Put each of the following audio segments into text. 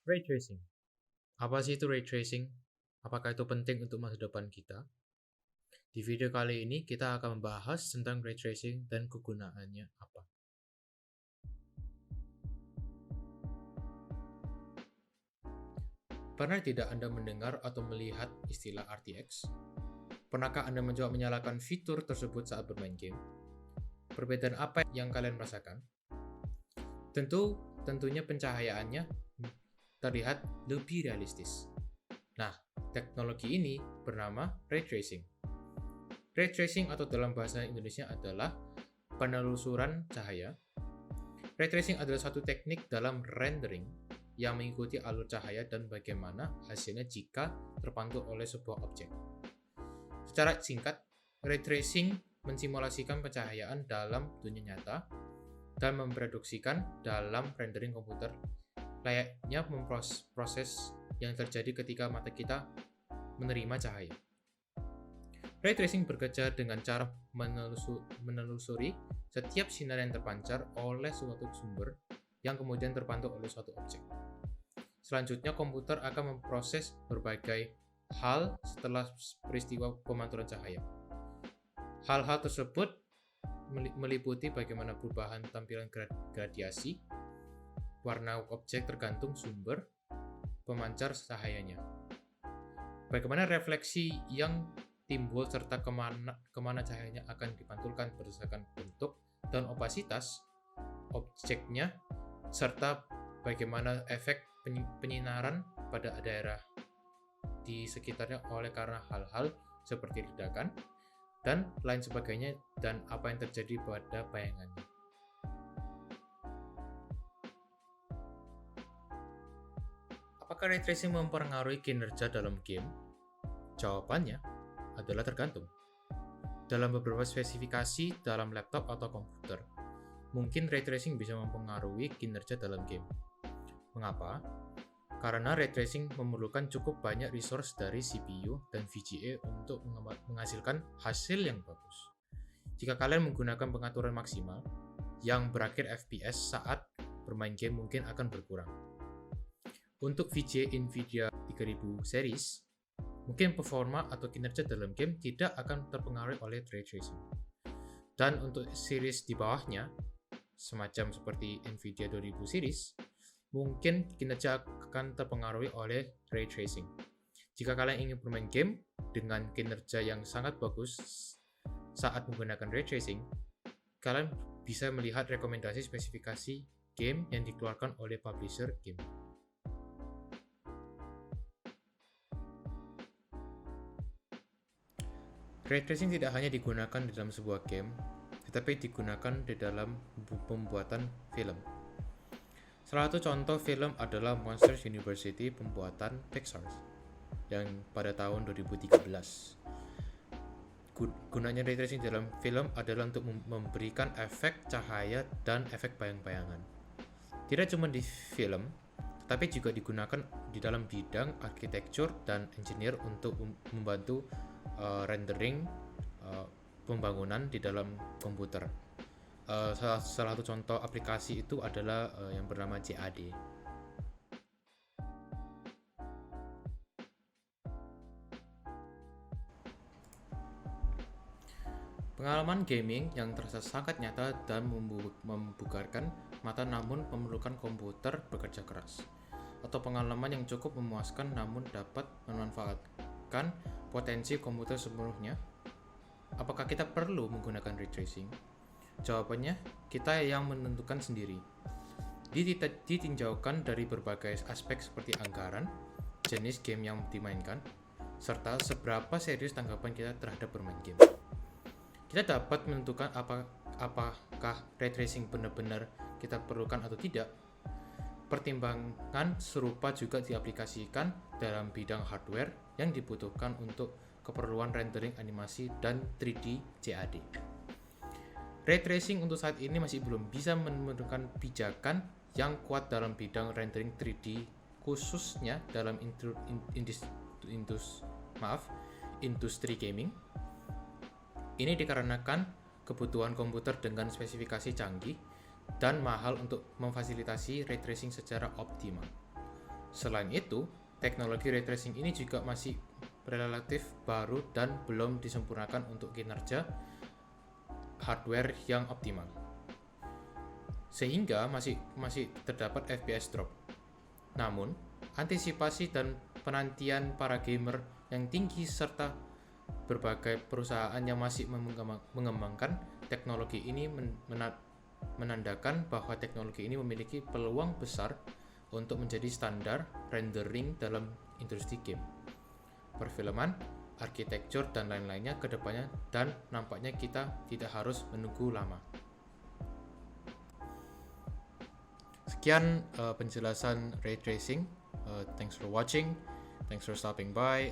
Ray tracing. Apa sih itu ray tracing? Apakah itu penting untuk masa depan kita? Di video kali ini kita akan membahas tentang ray tracing dan kegunaannya apa. Pernah tidak Anda mendengar atau melihat istilah RTX? Pernahkah Anda mencoba menyalakan fitur tersebut saat bermain game? Perbedaan apa yang kalian rasakan? Tentunya pencahayaannya terlihat lebih realistis. Nah, teknologi ini bernama ray tracing. Ray tracing atau dalam bahasa Indonesia adalah penelusuran cahaya. Ray tracing adalah satu teknik dalam rendering yang mengikuti alur cahaya dan bagaimana hasilnya jika terpantul oleh sebuah objek. Secara singkat, ray tracing mensimulasikan pencahayaan dalam dunia nyata dan memproduksikan dalam rendering komputer layaknya memproses yang terjadi ketika mata kita menerima cahaya. Ray tracing bekerja dengan cara menelusuri setiap sinar yang terpancar oleh suatu sumber yang kemudian terpantul oleh suatu objek. Selanjutnya, komputer akan memproses berbagai hal setelah peristiwa pemantulan cahaya. Hal-hal tersebut meliputi bagaimana perubahan tampilan gradiasi, warna objek tergantung sumber pemancar cahayanya, bagaimana refleksi yang timbul serta kemana cahayanya akan dipantulkan berdasarkan bentuk dan opasitas objeknya, serta bagaimana efek penyinaran pada daerah di sekitarnya oleh karena hal-hal seperti ledakan dan lain sebagainya, dan apa yang terjadi pada bayangannya. Apakah ray tracing mempengaruhi kinerja dalam game? Jawabannya adalah tergantung. Dalam beberapa spesifikasi dalam laptop atau komputer, mungkin ray tracing bisa mempengaruhi kinerja dalam game. Mengapa? Karena ray tracing memerlukan cukup banyak resource dari CPU dan VGA untuk menghasilkan hasil yang bagus. Jika kalian menggunakan pengaturan maksimal, yang berakhir FPS saat bermain game mungkin akan berkurang. Untuk VGA Nvidia 3000 series, mungkin performa atau kinerja dalam game tidak akan terpengaruhi oleh ray tracing. Dan untuk series di bawahnya, semacam seperti Nvidia 2000 series, mungkin kinerja akan terpengaruhi oleh ray tracing. Jika kalian ingin bermain game dengan kinerja yang sangat bagus saat menggunakan ray tracing, kalian bisa melihat rekomendasi spesifikasi game yang dikeluarkan oleh publisher game. Ray tracing tidak hanya digunakan di dalam sebuah game, tetapi digunakan di dalam pembuatan film. Salah satu contoh film adalah Monsters University pembuatan Pixar yang pada tahun 2013. Gunanya ray tracing dalam film adalah untuk memberikan efek cahaya dan efek bayang-bayangan. Tidak cuma di film, tetapi juga digunakan di dalam bidang arsitektur dan engineer untuk membantu rendering pembangunan di dalam komputer. Salah satu contoh aplikasi itu adalah yang bernama CAD. Pengalaman gaming yang terasa sangat nyata dan membugarkan mata namun memerlukan komputer bekerja keras, atau pengalaman yang cukup memuaskan namun dapat memanfaatkan potensi komputer sepenuhnya. Apakah kita perlu menggunakan ray tracing? Jawabannya, kita yang menentukan sendiri. Ditinjaukan dari berbagai aspek seperti anggaran, jenis game yang dimainkan, serta seberapa serius tanggapan kita terhadap bermain game. Kita dapat menentukan apakah ray tracing benar-benar kita perlukan atau tidak. Pertimbangan serupa juga diaplikasikan dalam bidang hardware yang dibutuhkan untuk keperluan rendering animasi dan 3D CAD. Ray tracing untuk saat ini masih belum bisa menemukan pijakan yang kuat dalam bidang rendering 3D, khususnya dalam industri gaming. Ini dikarenakan kebutuhan komputer dengan spesifikasi canggih dan mahal untuk memfasilitasi ray tracing secara optimal. Selain itu, teknologi ray tracing ini juga masih relatif baru dan belum disempurnakan untuk kinerja hardware yang optimal, sehingga masih terdapat FPS drop. Namun, antisipasi dan penantian para gamer yang tinggi serta berbagai perusahaan yang masih mengembangkan teknologi ini menandakan bahwa teknologi ini memiliki peluang besar untuk menjadi standar rendering dalam industri game, perfilman, arsitektur, dan lain-lainnya ke depannya, dan nampaknya kita tidak harus menunggu lama. Sekian penjelasan ray tracing. Thanks for watching. Thanks for stopping by.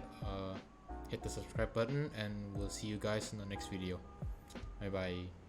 Hit the subscribe button and we'll see you guys in the next video. Bye bye.